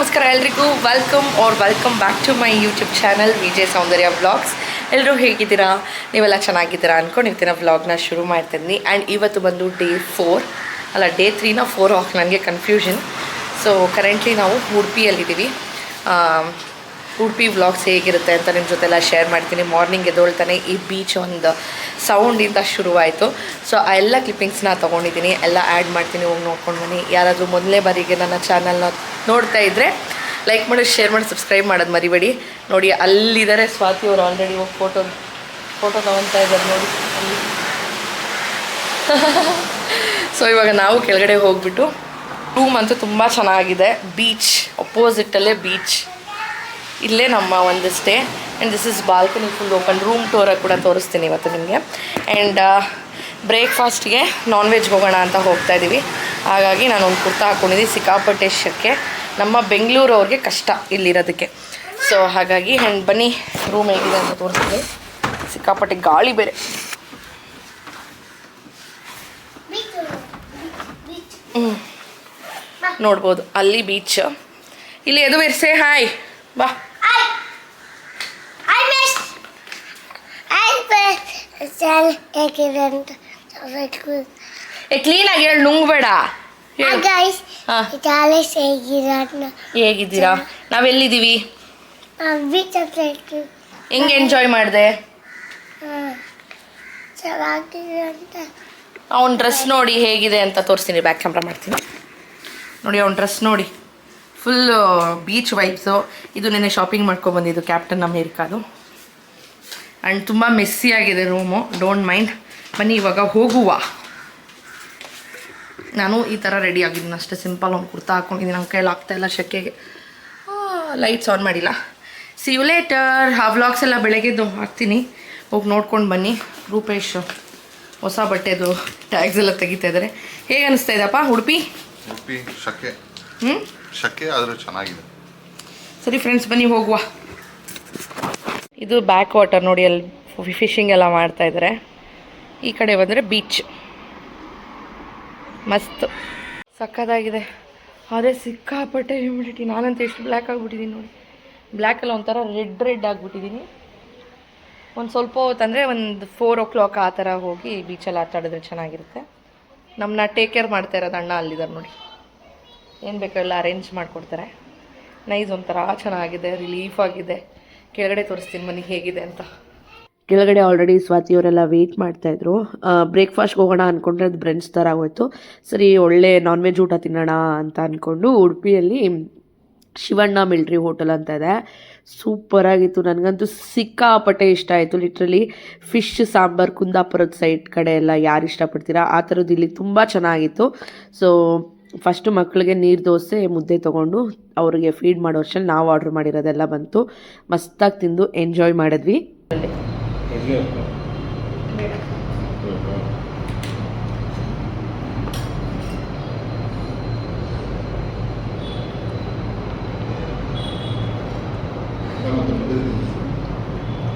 ನಮಸ್ಕಾರ ಎಲ್ರಿಗೂ welcome back to my YouTube channel Vijay Soundarya vlogs. ಎಲ್ಲರೂ ಹೇಗಿದ್ದೀರಾ? ನೀವೆಲ್ಲ ಚೆನ್ನಾಗಿದ್ದೀರಾ ಅಂದ್ಕೊಂಡು ಇವತ್ತಿನ ವ್ಲಾಗ್ನ ಶುರು ಮಾಡ್ತಿದ್ದೀನಿ. ಆ್ಯಂಡ್ ಇವತ್ತು ಬಂದು ಡೇ 3 ನನಗೆ ಕನ್ಫ್ಯೂಷನ್. ಸೊ ಕರೆಂಟ್ಲಿ ನಾವು ಉಡುಪಿಯಲ್ಲಿದ್ದೀವಿ. ಉಡುಪಿ ವ್ಲಾಗ್ಸ್ ಹೇಗಿರುತ್ತೆ ಅಂತ ನಿಮ್ಮ ಜೊತೆಲ್ಲ ಶೇರ್ ಮಾಡ್ತೀನಿ. ಮಾರ್ನಿಂಗ್ ಎದ್ದೊಳ್ತಾನೆ ಈ ಬೀಚ್ ಒಂದು ಸೌಂಡಿಂದ ಶುರುವಾಯಿತು. ಸೊ ಆ ಎಲ್ಲ ಕ್ಲಿಪ್ಪಿಂಗ್ಸ್ನ ತೊಗೊಂಡಿದ್ದೀನಿ, ಎಲ್ಲ ಆ್ಯಡ್ ಮಾಡ್ತೀನಿ, ಹೋಗಿ ನೋಡ್ಕೊಂಡು ಬನ್ನಿ. ಯಾರಾದರೂ ಮೊದಲನೇ ಬಾರಿಗೆ ನನ್ನ ಚಾನಲ್ನ ನೋಡ್ತಾ ಇದ್ದರೆ ಲೈಕ್ ಮಾಡಿ, ಶೇರ್ ಮಾಡಿ, ಸಬ್ಸ್ಕ್ರೈಬ್ ಮಾಡೋದು ಮರಿಬೇಡಿ. ನೋಡಿ ಅಲ್ಲಿದ್ದಾರೆ ಸ್ವಾತಿ ಅವರು, ಆಲ್ರೆಡಿ ಹೋಗಿ ಫೋಟೋ ತೊಗೊತಾ ಇದ್ದಾರೆ ನೋಡಿ ಅಲ್ಲಿ. ಸೊ ಇವಾಗ ನಾವು ಕೆಳಗಡೆ ಹೋಗಿಬಿಟ್ಟು, ರೂಮ್ ಅಂತೂ ತುಂಬ ಚೆನ್ನಾಗಿದೆ. ಬೀಚ್ ಅಪೋಸಿಟಲ್ಲೇ ಬೀಚ್, ಇಲ್ಲೇ ನಮ್ಮ ಒಂದು stay. And this is balcony full open. Room tour ಕೂಡ ತೋರಿಸ್ತೀನಿ ಇವತ್ತು ನಿಮಗೆ. ಆ್ಯಂಡ್ ಬ್ರೇಕ್ಫಾಸ್ಟ್ಗೆ ನಾನ್ ವೆಜ್ ಹೋಗೋಣ ಅಂತ ಹೋಗ್ತಾ ಇದ್ದೀವಿ. ಹಾಗಾಗಿ ನಾನು ಒಂದು ಕುರ್ತಾ ಹಾಕ್ಕೊಂಡಿದ್ದೀನಿ. ಸಿಕ್ಕಾಪಟ್ಟೆ ಶೆಕೆ, ನಮ್ಮ ಬೆಂಗಳೂರು ಅವ್ರಿಗೆ ಕಷ್ಟ ಇಲ್ಲಿರೋದಕ್ಕೆ. ಸೊ ಹಾಗಾಗಿ ಆ್ಯಂಡ್ ಬನ್ನಿ ರೂಮ್ ಹೇಗಿದೆ ಅಂತ ತೋರಿಸ್ತೀನಿ. ಸಿಕ್ಕಾಪಟ್ಟೆ ಗಾಳಿ ಬೇರೆ. ನೋಡ್ಬೋದು ಅಲ್ಲಿ ಬೀಚ್. ಇಲ್ಲಿ ಎದು ಇರ್ಸೆ ಹಾಯ್ ಬಾ. ಕ್ಲೀನಾಗಿ ಹೇಳಿ, ನುಂಗ್ಬೇಡ. ಹೇಗಿದ್ದೀರಾ? ನಾವೆಲ್ಲಿದ್ದೀವಿ? ಹೆಂಗೆ ಎಂಜಾಯ್ ಮಾಡಿದೆ? ಅವನ ಡ್ರೆಸ್ ನೋಡಿ ಹೇಗಿದೆ ಅಂತ ತೋರಿಸ್ತೀನಿ, ಬ್ಯಾಕ್ ಕ್ಯಾಮ್ರಾ ಮಾಡ್ತೀನಿ. ನೋಡಿ ಅವನ ಡ್ರೆಸ್ ನೋಡಿ, ಫುಲ್ ಬೀಚ್ ವೈಬ್ಸು. ಇದು ನೆನ್ನೆ ಶಾಪಿಂಗ್ ಮಾಡ್ಕೊಬಂದಿದ್ದು ಕ್ಯಾಪ್ಟನ್ ಅಮೇರಿಕಾದು. ಆ್ಯಂಡ್ ತುಂಬ ಮೆಸ್ಸಿ ಆಗಿದೆ ರೂಮು, ಡೋಂಟ್ ಮೈಂಡ್. ಬನ್ನಿ ಇವಾಗ ಹೋಗುವ. ನಾನು ಈ ಥರ ರೆಡಿ ಆಗಿದ್ದೀನಿ ಅಷ್ಟೇ, ಸಿಂಪಲ್ ಒಂದು ಕುರ್ತಾ ಹಾಕ್ಕೊಂಡಿದ್ದೀನಿ. ನನ್ನ ಕೈಯಲ್ಲಿ ಆಗ್ತಾಯಿಲ್ಲ ಶೆಕೆಗೆ, ಲೈಟ್ಸ್ ಆನ್ ಮಾಡಿಲ್ಲ. See you later. ಆ ವ್ಲಾಗ್ಸ್ ಎಲ್ಲ ಬೆಳಗ್ಗೆದ್ದು ಹಾಕ್ತೀನಿ, ಹೋಗಿ ನೋಡ್ಕೊಂಡು ಬನ್ನಿ. ರೂಪೇಶ್ ಹೊಸ ಬಟ್ಟೆದು ಟ್ಯಾಗ್ಸ್ ಎಲ್ಲ ತೆಗಿತಾ ಇದ್ದಾರೆ. ಹೇಗೆ ಅನಿಸ್ತಾ ಇದೆಯಪ್ಪ ಉಡುಪಿ? ಶಕೆ ಶಕೆ ಆದರೂ ಚೆನ್ನಾಗಿದೆ. ಸರಿ ಫ್ರೆಂಡ್ಸ್, ಬನ್ನಿ ಹೋಗುವ. ಇದು ಬ್ಯಾಕ್ ವಾಟರ್ ನೋಡಿ, ಅಲ್ಲಿ ಫಿಶಿಂಗ್ ಎಲ್ಲ ಮಾಡ್ತಾಯಿದ್ದಾರೆ. ಈ ಕಡೆ ಬಂದರೆ ಬೀಚ್, ಮಸ್ತ್ ಸಕ್ಕತ್ತಾಗಿದೆ. ಆದರೆ ಸಿಕ್ಕಾಪಟ್ಟೆ ಹ್ಯೂಮಿಡಿಟಿ. ನಾನಂತೂ ಎಷ್ಟು ಬ್ಲ್ಯಾಕ್ ಆಗಿಬಿಟ್ಟಿದ್ದೀನಿ ನೋಡಿ. ಬ್ಲ್ಯಾಕಲ್ಲಿ ಒಂಥರ ರೆಡ್ ಆಗಿಬಿಟ್ಟಿದ್ದೀನಿ. ಒಂದು ಸ್ವಲ್ಪ ಹೊತ್ತಂದರೆ ಒಂದು 4 o'clock ಆ ಥರ ಹೋಗಿ ಬೀಚಲ್ಲಿ ಆಟ ಆಡಿದ್ರೆ ಚೆನ್ನಾಗಿರುತ್ತೆ. ನಮ್ಮನ್ನ ಟೇಕ್ ಕೇರ್ ಮಾಡ್ತಾ ಇರೋದು ಅಣ್ಣ ಅಲ್ಲಿದ್ದಾರೆ ನೋಡಿ. ಏನು ಬೇಕೋ ಎಲ್ಲ ಅರೇಂಜ್ ಮಾಡಿಕೊಡ್ತಾರೆ. ನೈಸ್, ಒಂಥರ ಚೆನ್ನಾಗಿದೆ, ರಿಲೀಫ್ ಆಗಿದೆ. ಕೆಳಗಡೆ ತೋರಿಸ್ತೀನಿ ಬನ್ನಿ ಹೇಗಿದೆ ಅಂತ. ಕೆಳಗಡೆ ಆಲ್ರೆಡಿ ಸ್ವಾತಿಯವರೆಲ್ಲ ವೆಯ್ಟ್ ಮಾಡ್ತಾಯಿದ್ರು. ಬ್ರೇಕ್ಫಾಸ್ಟ್ಗೆ ಹೋಗೋಣ ಅಂದ್ಕೊಂಡ್ರೆ ಅದು ಬ್ರಂಚ್ ಥರ ಆಗೋಯ್ತು. ಸರಿ ಒಳ್ಳೆ ನಾನ್ ವೆಜ್ ಊಟ ತಿನ್ನೋಣ ಅಂತ ಅಂದ್ಕೊಂಡು ಉಡುಪಿಯಲ್ಲಿ ಶಿವಣ್ಣ ಮಿಲ್ಟ್ರಿ ಹೋಟೆಲ್ ಅಂತ ಇದೆ. ಸೂಪರಾಗಿತ್ತು, ನನಗಂತೂ ಸಿಕ್ಕಾಪಟ್ಟೆ ಇಷ್ಟ ಆಯಿತು. ಲಿಟ್ರಲಿ ಫಿಶ್ ಸಾಂಬಾರು ಕುಂದಾಪುರದ ಸೈಡ್ ಕಡೆ ಎಲ್ಲ ಯಾರು ಇಷ್ಟಪಡ್ತೀರಾ ಆ ಥರದ್ದು ಇಲ್ಲಿ ತುಂಬ ಚೆನ್ನಾಗಿತ್ತು. ಸೊ ಫಸ್ಟು ಮಕ್ಕಳಿಗೆ ನೀರು ದೋಸೆ ಮುದ್ದೆ ತೊಗೊಂಡು ಅವ್ರಿಗೆ ಫೀಡ್ ಮಾಡೋ ವರ್ಷದಲ್ಲಿ ನಾವು ಆರ್ಡ್ರ್ ಮಾಡಿರೋದೆಲ್ಲ ಬಂತು. ಮಸ್ತಾಗಿ ತಿಂದು ಎಂಜಾಯ್ ಮಾಡಿದ್ವಿ.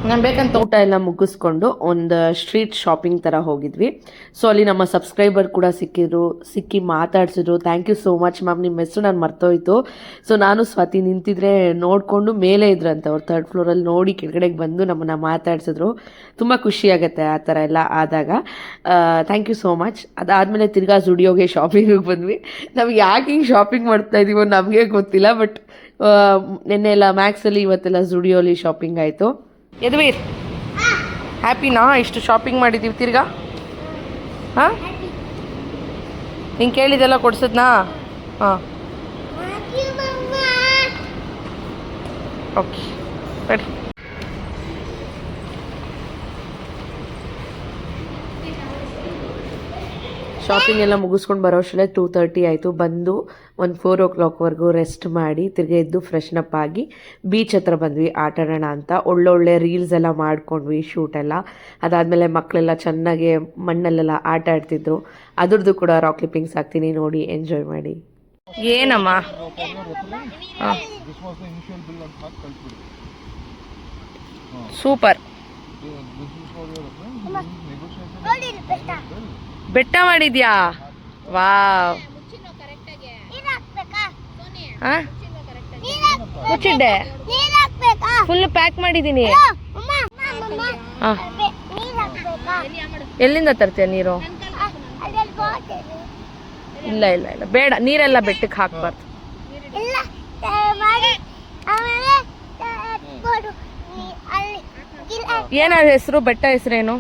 ನಾನು ಬೇಕಂತ ಊಟ ಎಲ್ಲ ಮುಗಿಸ್ಕೊಂಡು ಒಂದು ಸ್ಟ್ರೀಟ್ ಶಾಪಿಂಗ್ ಥರ ಹೋಗಿದ್ವಿ. ಸೊ ಅಲ್ಲಿ ನಮ್ಮ ಸಬ್ಸ್ಕ್ರೈಬರ್ ಕೂಡ ಸಿಕ್ಕಿ ಮಾತಾಡ್ಸಿದ್ರು. Thank you so much ma'am, ನಿಮ್ಮ ಹೆಸರು ನಾನು ಮರ್ತೋಯ್ತು. ಸೊ ನಾನು ಸ್ವಾತಿ ನಿಂತಿದ್ರೆ ನೋಡಿಕೊಂಡು ಮೇಲೆ ಇದ್ರಂತೆ ಅವ್ರು 3rd ಫ್ಲೋರಲ್ಲಿ, ನೋಡಿ ಕೆಳಗಡೆಗೆ ಬಂದು ನಮ್ಮನ್ನು ಮಾತಾಡ್ಸಿದ್ರು. ತುಂಬ ಖುಷಿಯಾಗತ್ತೆ ಆ ಥರ ಎಲ್ಲ ಆದಾಗ. Thank you so much. ಅದಾದಮೇಲೆ ತಿರ್ಗಾ ಜುಡಿಯೋಗೆ ಶಾಪಿಂಗಿಗೆ ಬಂದ್ವಿ. ನಾವು ಯಾಕೆ ಹಿಂಗೆ ಶಾಪಿಂಗ್ ಮಾಡ್ತಾ ಇದ್ದೀವೋ ನಮಗೆ ಗೊತ್ತಿಲ್ಲ, ಬಟ್ ನೆನ್ನೆ ಎಲ್ಲ ಮ್ಯಾಕ್ಸಲ್ಲಿ, ಇವತ್ತೆಲ್ಲ ಜುಡಿಯೋಲಿ ಶಾಪಿಂಗ್ ಆಯಿತು. ಯದುವೀರ್ ಹ್ಯಾಪಿನಾ? ಇಷ್ಟು ಶಾಪಿಂಗ್ ಮಾಡಿದ್ದೀವಿ ತಿರ್ಗಾ? ಹಾಂ, ನೀನು ಕೇಳಿದೆಲ್ಲ ಕೊಡ್ಸದ್ನಾ? ಹಾಂ, ಓಕೆ ಸರಿ. ಶಾಪಿಂಗ್ ಎಲ್ಲ ಮುಗಿಸ್ಕೊಂಡು ಬರೋ ಅಷ್ಟರಲ್ಲೇ 2:30 ಆಯಿತು. ಬಂದು ಒಂದು 4 o'clockವರೆಗೂ ರೆಸ್ಟ್ ಮಾಡಿ ತಿರ್ಗಿ ಎದ್ದು ಫ್ರೆಶ್ನಪ್ ಆಗಿ ಬೀಚ್ ಹತ್ರ ಬಂದ್ವಿ ಆಟ ಆಡೋಣ ಅಂತ. ಒಳ್ಳೊಳ್ಳೆ ರೀಲ್ಸ್ ಎಲ್ಲ ಮಾಡ್ಕೊಂಡ್ವಿ, ಶೂಟೆಲ್ಲ. ಅದಾದಮೇಲೆ ಮಕ್ಕಳೆಲ್ಲ ಚೆನ್ನಾಗಿ ಮಣ್ಣಲ್ಲೆಲ್ಲ ಆಟ ಆಡ್ತಿದ್ರು. ಅದ್ರದ್ದು ಕೂಡ ರಾಕ್ ಕ್ಲಿಪ್ಪಿಂಗ್ಸ್ ಹಾಕ್ತೀನಿ, ನೋಡಿ ಎಂಜಾಯ್ ಮಾಡಿ. ಏನಮ್ಮ? ಸೂಪರ್, ಬೆಟ್ಟ ಮಾಡಿದ್ಯಾ? ವಾವ್. ಮುಚ್ಚಿಡ್ಡೆ ಫುಲ್ ಪ್ಯಾಕ್ ಮಾಡಿದ್ದೀನಿ. ಹಾಂ, ಎಲ್ಲಿಂದ ತರ್ತೀಯ ನೀರು? ಇಲ್ಲ ಇಲ್ಲ ಇಲ್ಲ ಬೇಡ, ನೀರೆಲ್ಲ ಬೆಟ್ಟಕ್ಕೆ ಹಾಕ್ಬಾರ್ದು. ಏನಾದ ಹೆಸರು? ಬೆಟ್ಟ ಹೆಸರೇನು?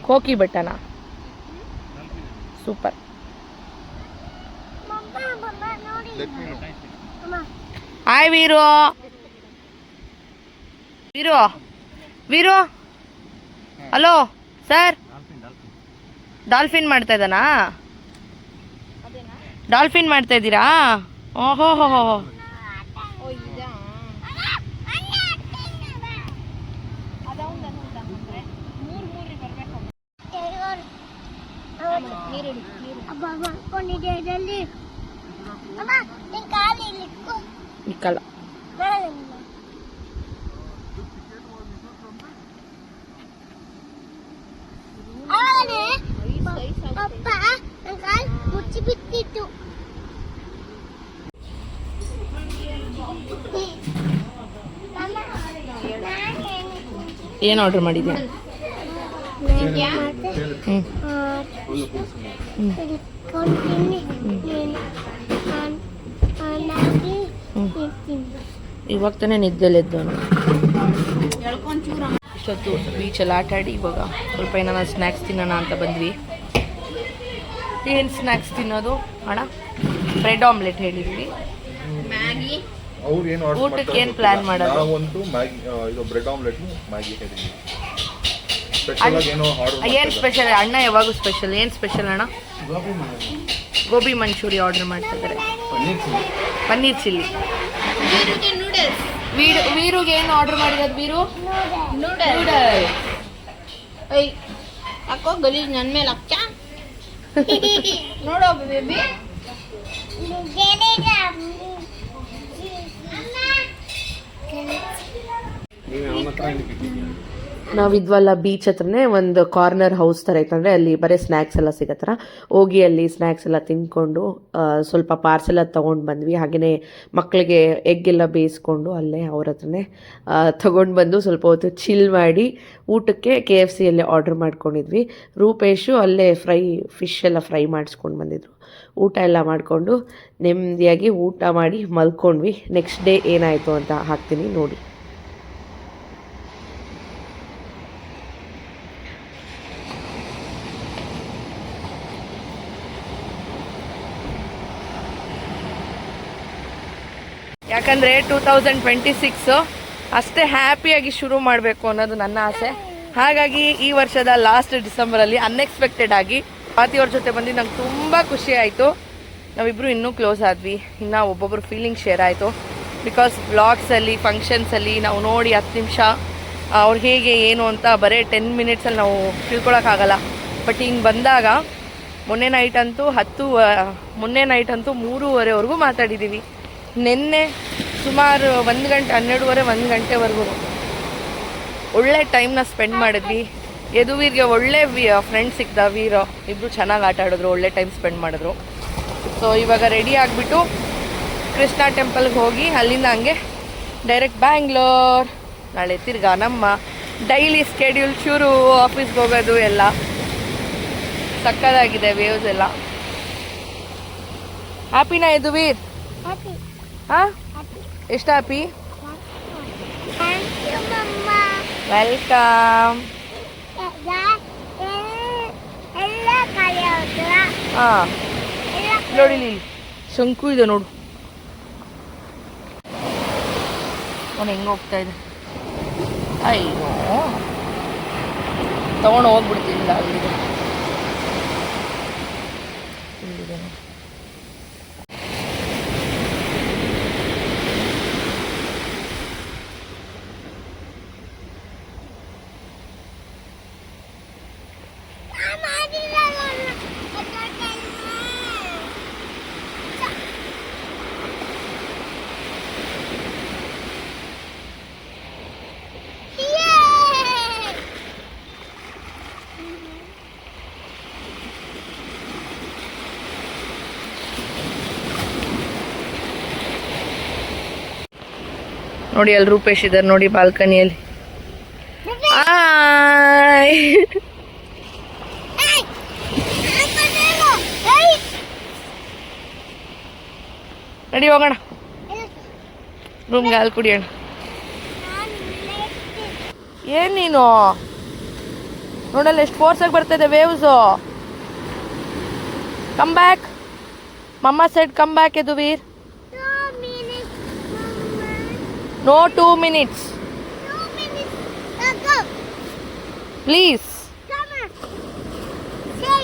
ಕೋಕಿ ಬೆಟ್ಟನಾ? Super. Hi Veeru. Veeru Veeru hello sir. Dolphin ಮಾಡ್ತಾ ಇದ್ದಾನಾ? ಡಾಲ್ಫಿನ್ ಮಾಡ್ತಾ ಇದ್ದೀರಾ? ಓಹೋ ಹೋ ಹೋ. ಇಕ್ಕಲ್ಲ. ಬಿತ್ತಿತ್ತು. ಏನು ಆರ್ಡರ್ ಮಾಡಿದ್ಯಾ? ಇವಾಗ ತಾನೇ ನಿದ್ದೆಲೆದ್ದು. ಇಷ್ಟೊತ್ತು ಬೀಚಲ್ಲಿ ಆಟ ಆಡಿ ಇವಾಗ ಸ್ವಲ್ಪ ಏನಾರ ಸ್ನ್ಯಾಕ್ಸ್ ತಿನ್ನೋಣ ಅಂತ ಬಂದ್ವಿ. ಏನು ಸ್ನ್ಯಾಕ್ಸ್ ತಿನ್ನೋದು ಅಣ್ಣ? ಬ್ರೆಡ್ ಆಮ್ಲೆಟ್ ಹೇಳಿದ್ವಿ. ಮ್ಯಾಗಿ. ಊಟಕ್ಕೆ ಏನು ಪ್ಲಾನ್ ಮಾಡೋದು? ಇದು ಬ್ರೆಡ್ ಆಮ್ಲೆಟ್, ಮ್ಯಾಗಿ ಹೇಳಿದ್ವಿ. ಏನು ಸ್ಪೆಷಲ್? ಅಣ್ಣ ಯಾವಾಗೂ ಸ್ಪೆಷಲ್. ಏನು ಸ್ಪೆಷಲ್ ಅಣ್ಣ? ಗೋಬಿ ಮಂಚೂರಿ ಆರ್ಡರ್ ಮಾಡ್ತಿದ್ದಾರೆ. ಪನ್ನೀರ್ ಚಿಲ್ಲಿ. ವೀರುಗೆ ಏನು ಆರ್ಡರ್ ಮಾಡಿರೋದು? ವೀರು ನೂಡಲ್. ಯಾಕೋ ಗಲೀಜ್ ನನ್ನ ಮೇಲೆ ಅಕ್ಕ ನೋಡೋ ಬೇಬಿ. ನಾವಿದ್ವಲ್ಲ ಬೀಚ್ ಹತ್ರನೇ ಒಂದು ಕಾರ್ನರ್ ಹೌಸ್ ಥರ ಐತಂದರೆ ಅಲ್ಲಿ ಬರೀ ಸ್ನ್ಯಾಕ್ಸ್ ಎಲ್ಲ ಸಿಗತ್ತರ. ಹೋಗಿ ಅಲ್ಲಿ ಸ್ನ್ಯಾಕ್ಸ್ ಎಲ್ಲ ತಿಂದ್ಕೊಂಡು ಸ್ವಲ್ಪ ಪಾರ್ಸೆಲ್ ಅದು ತೊಗೊಂಡು ಬಂದ್ವಿ. ಹಾಗೆಯೇ ಮಕ್ಕಳಿಗೆ ಎಗ್ ಎಲ್ಲ ಬೇಯಿಸ್ಕೊಂಡು ಅಲ್ಲೇ ಅವ್ರ ಹತ್ರನೇ ತೊಗೊಂಡು ಬಂದು ಸ್ವಲ್ಪ ಹೊತ್ತು ಚಿಲ್ ಮಾಡಿ ಊಟಕ್ಕೆ KFCಯಲ್ಲೇ ಆರ್ಡ್ರ್ ಮಾಡ್ಕೊಂಡಿದ್ವಿ. ರೂಪೇಶು ಅಲ್ಲೇ ಫಿಶ್ ಎಲ್ಲ ಫ್ರೈ ಮಾಡಿಸ್ಕೊಂಡು ಬಂದಿದ್ರು. ಊಟ ಎಲ್ಲ ಮಾಡಿಕೊಂಡು ನೆಮ್ಮದಿಯಾಗಿ ಊಟ ಮಾಡಿ ಮಲ್ಕೊಂಡ್ವಿ. ನೆಕ್ಸ್ಟ್ ಡೇ ಏನಾಯಿತು ಅಂತ ಹಾಕ್ತೀನಿ ನೋಡಿ. ಯಾಕಂದರೆ 2026 ಅಷ್ಟೇ ಹ್ಯಾಪಿಯಾಗಿ ಶುರು ಮಾಡಬೇಕು ಅನ್ನೋದು ನನ್ನ ಆಸೆ. ಹಾಗಾಗಿ ಈ ವರ್ಷದ ಲಾಸ್ಟ್ ಡಿಸೆಂಬರಲ್ಲಿ ಅನ್ಎಕ್ಸ್ಪೆಕ್ಟೆಡ್ ಆಗಿ ಸ್ವಾತಿಯವ್ರ ಜೊತೆ ಬಂದು ನಂಗೆ ತುಂಬ ಖುಷಿ ಆಯಿತು. ನಾವಿಬ್ಬರು ಇನ್ನೂ ಕ್ಲೋಸ್ ಆದ್ವಿ. ಇನ್ನು ಒಬ್ಬೊಬ್ಬರು ಫೀಲಿಂಗ್ ಶೇರ್ ಆಯಿತು. ಬಿಕಾಸ್ ವ್ಲಾಗ್ಸಲ್ಲಿ ಫಂಕ್ಷನ್ಸಲ್ಲಿ ನಾವು ನೋಡಿ 10 ನಿಮಿಷ ಅವ್ರು ಹೇಗೆ ಏನು ಅಂತ ಬರೀ 10 ಮಿನಿಟ್ಸಲ್ಲಿ ನಾವು ತಿಳ್ಕೊಳಕ್ಕಾಗಲ್ಲ. ಬಟ್ ಹಿಂಗೆ ಬಂದಾಗ ಮೊನ್ನೆ ನೈಟ್ ಅಂತೂ 3:30ವರೆಗೂ ಮಾತಾಡಿದ್ದೀವಿ. ನಿನ್ನೆ ಸುಮಾರು 1 ಗಂಟೆ 12:30 1 ಗಂಟೆವರೆಗೂ ಒಳ್ಳೆ ಟೈಮ್ನ ಸ್ಪೆಂಡ್ ಮಾಡಿದ್ವಿ. ಯದುವೀರ್ಗೆ ಒಳ್ಳೆ ಫ್ರೆಂಡ್ ಸಿಕ್ದ. ವೀರೋ ಇಬ್ಬರು ಚೆನ್ನಾಗಿ ಆಟ ಆಡಿದ್ರು, ಒಳ್ಳೆ ಟೈಮ್ ಸ್ಪೆಂಡ್ ಮಾಡಿದ್ರು. ಸೊ ಇವಾಗ ರೆಡಿ ಆಗಿಬಿಟ್ಟು ಕೃಷ್ಣ ಟೆಂಪಲ್ಗೆ ಹೋಗಿ ಅಲ್ಲಿಂದ ಹಂಗೆ ಡೈರೆಕ್ಟ್ ಬ್ಯಾಂಗ್ಳೂರ್. ನಾಳೆ ತಿರ್ಗಾ ನಮ್ಮ ಡೈಲಿ ಸ್ಕೆಡ್ಯೂಲ್ ಶುರು. ಆಫೀಸ್ಗೆ ಹೋಗೋದು ಎಲ್ಲ ಸಕ್ಕದಾಗಿದೆ. ವೇವ್ಸ್ ಎಲ್ಲ ಹ್ಯಾಪಿನಾ ಯದುವೀರ್? ಹಾಂ, ಎಷ್ಟು ಹ್ಯಾಪಿ? ವೆಲ್ಕಮ್. ಹಾಂ, ನೋಡಿ ಇಲ್ಲಿ ಶಂಕು ಇದೆ ನೋಡು. ಅವನು ಹೆಂಗೆ ಹೋಗ್ತಾ ಇದೆ. ಅಯ್ಯೋ, ತಗೊಂಡು ಹೋಗ್ಬಿಡ್ತೀನಿ ಅಲ್ಲಿದೆ. ನೋಡಿ ಅಲ್ಲಿ ರೂಪೇಶ್ ಇದ್ದಾರೆ ನೋಡಿ ಬಾಲ್ಕನಿಯಲ್ಲಿ. ಆಯ್ ನಡಿ ಹೋಗೋಣ ರೂಮ್ಗೆ ಹಾಲು ಕುಡಿಯೋಣ. ಏನು ನೀನು ನೋಡಲ್ಲ ಎಷ್ಟು ಫೋರ್ಸಾಗಿ ಬರ್ತಾಯಿದೆ ವೇವ್ಸು. ಕಮ್ ಬ್ಯಾಕ್ ಮಮ್ಮ side come back Yaduveer. No 2 minutes. Please. Come on. Say.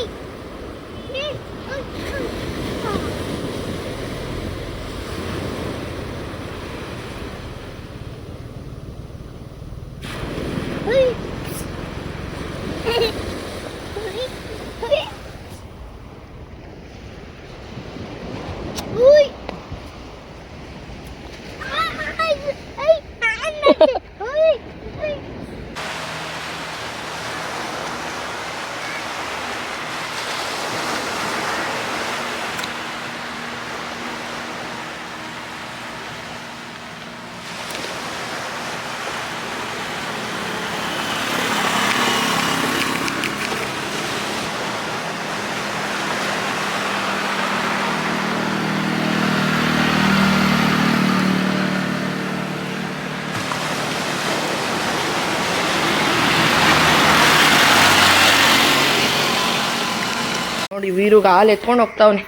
ನೋಡಿ ವೀರುಗೆ ಹಾಲು ಎತ್ಕೊಂಡು ಹೋಗ್ತಾವನೆ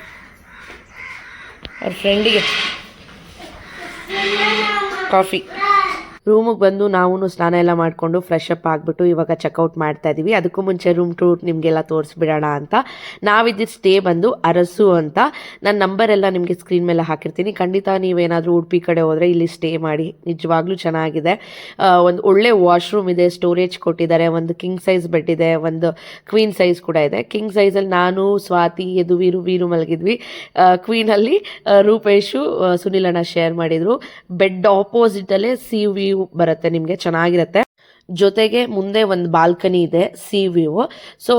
ಅವ್ರ ಫ್ರೆಂಡಿಗೆ ಕಾಫಿ. ರೂಮಿಗೆ ಬಂದು ನಾವು ಸ್ನಾನ ಎಲ್ಲ ಮಾಡಿಕೊಂಡು ಫ್ರೆಶ್ ಅಪ್ ಆಗಿಬಿಟ್ಟು ಇವಾಗ ಚೆಕ್ಔಟ್ ಮಾಡ್ತಾ ಇದ್ದೀವಿ. ಅದಕ್ಕೂ ಮುಂಚೆ ರೂಮ್ ಟೂರ್ ನಿಮಗೆಲ್ಲ ತೋರಿಸ್ಬಿಡೋಣ ಅಂತ. ನಾವಿದ್ದಿದ್ದು ಸ್ಟೇ ಬಂದು ಅರಸು ಅಂತ. ನನ್ನ ನಂಬರ್ ಎಲ್ಲ ನಿಮಗೆ ಸ್ಕ್ರೀನ್ ಮೇಲೆ ಹಾಕಿರ್ತೀನಿ. ಖಂಡಿತ ನೀವೇನಾದರೂ ಉಡುಪಿ ಕಡೆ ಹೋದರೆ ಇಲ್ಲಿ ಸ್ಟೇ ಮಾಡಿ, ನಿಜವಾಗ್ಲೂ ಚೆನ್ನಾಗಿದೆ. ಒಂದು ಒಳ್ಳೆ ವಾಶ್ರೂಮ್ ಇದೆ, ಸ್ಟೋರೇಜ್ ಕೊಟ್ಟಿದ್ದಾರೆ, ಒಂದು ಕಿಂಗ್ ಸೈಜ್ ಬೆಡ್ ಇದೆ, ಒಂದು ಕ್ವೀನ್ ಸೈಜ್ ಕೂಡ ಇದೆ. ಕಿಂಗ್ ಸೈಜಲ್ಲಿ ನಾನು, ಸ್ವಾತಿ, ವೀರು ಮಲಗಿದ್ವಿ. ಕ್ವೀನಲ್ಲಿ ರೂಪೇಶು ಸುನಿಲಣ್ಣ ಶೇರ್ ಮಾಡಿದರು. ಬೆಡ್ ಆಪೋಸಿಟಲ್ಲೇ ಸಿ ವ್ಯೂ ಬರುತ್ತೆ, ನಿಮಗೆ ಚೆನ್ನಾಗಿರುತ್ತೆ. ಜೊತೆಗೆ ಮುಂದೆ ಒಂದು ಬಾಲ್ಕನಿ ಇದೆ, ಸಿ ವ್ಯೂ. ಸೊ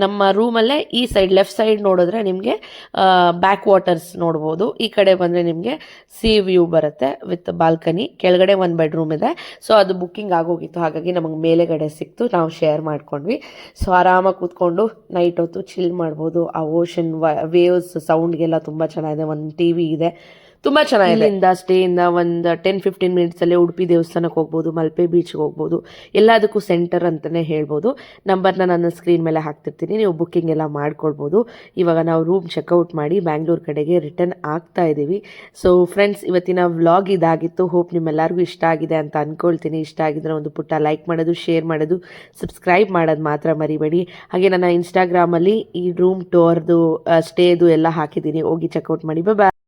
ನಮ್ಮ ರೂಮಲ್ಲೇ ಈ ಸೈಡ್ ಲೆಫ್ಟ್ ಸೈಡ್ ನೋಡಿದ್ರೆ ನಿಮಗೆ ಬ್ಯಾಕ್ ವಾಟರ್ಸ್ ನೋಡ್ಬೋದು. ಈ ಕಡೆ ಬಂದರೆ ನಿಮಗೆ ಸಿ ವ್ಯೂ ಬರುತ್ತೆ ವಿತ್ ಬಾಲ್ಕನಿ. ಕೆಳಗಡೆ ಒಂದು ಬೆಡ್ರೂಮ್ ಇದೆ. ಸೊ ಅದು ಬುಕ್ಕಿಂಗ್ ಆಗೋಗಿತ್ತು, ಹಾಗಾಗಿ ನಮಗೆ ಮೇಲೆಗಡೆ ಸಿಕ್ತು, ನಾವು ಶೇರ್ ಮಾಡ್ಕೊಂಡ್ವಿ. ಸೊ ಆರಾಮಾಗಿ ಕೂತ್ಕೊಂಡು ನೈಟ್ ಹೊತ್ತು ಚಿಲ್ ಮಾಡ್ಬೋದು. ಆ ಓಷನ್ ವೇವ್ಸ್ ಸೌಂಡ್ಗೆಲ್ಲ ತುಂಬ ಚೆನ್ನಾಗಿದೆ. ಒಂದು ಟಿ ವಿ ಇದೆ, ತುಂಬ ಚೆನ್ನಾಗಿದೆ. ಇಲ್ಲಿಂದ ಸ್ಟೇಯಿಂದ ಒಂದು 10-15 ಮಿನಿಟ್ಸಲ್ಲೇ ಉಡುಪಿ ದೇವಸ್ಥಾನಕ್ಕೆ ಹೋಗ್ಬೋದು, ಮಲ್ಪೆ ಬೀಚ್ಗೆ ಹೋಗ್ಬೋದು. ಎಲ್ಲದಕ್ಕೂ ಸೆಂಟರ್ ಅಂತಲೇ ಹೇಳ್ಬೋದು. ನಂಬರ್ನ ನಾನು ಸ್ಕ್ರೀನ್ ಮೇಲೆ ಹಾಕ್ತಿರ್ತೀನಿ, ನೀವು ಬುಕ್ಕಿಂಗ್ ಎಲ್ಲ ಮಾಡ್ಕೊಳ್ಬೋದು. ಇವಾಗ ನಾವು ರೂಮ್ ಚೆಕ್ಔಟ್ ಮಾಡಿ ಬ್ಯಾಂಗ್ಳೂರ್ ಕಡೆಗೆ ರಿಟರ್ನ್ ಆಗ್ತಾ ಇದ್ದೀವಿ. ಸೊ ಫ್ರೆಂಡ್ಸ್, ಇವತ್ತಿನ ವ್ಲಾಗ್ ಇದಾಗಿತ್ತು. ಹೋಪ್ ನಿಮ್ಮೆಲ್ಲರಿಗೂ ಇಷ್ಟ ಆಗಿದೆ ಅಂತ ಅಂದ್ಕೊಳ್ತೀನಿ. ಇಷ್ಟ ಆಗಿದ್ರೆ ಒಂದು ಪುಟ್ಟ ಲೈಕ್ ಮಾಡೋದು, ಶೇರ್ ಮಾಡೋದು, ಸಬ್ಸ್ಕ್ರೈಬ್ ಮಾಡೋದು ಮಾತ್ರ ಮರಿಬೇಡಿ. ಹಾಗೆ ನನ್ನ ಇನ್ಸ್ಟಾಗ್ರಾಮಲ್ಲಿ ಈ ರೂಮ್ ಟೂರ್ದು ಸ್ಟೇದು ಎಲ್ಲ ಹಾಕಿದ್ದೀನಿ, ಹೋಗಿ ಚೆಕ್ಔಟ್ ಮಾಡಿ. ಬಾಯ್.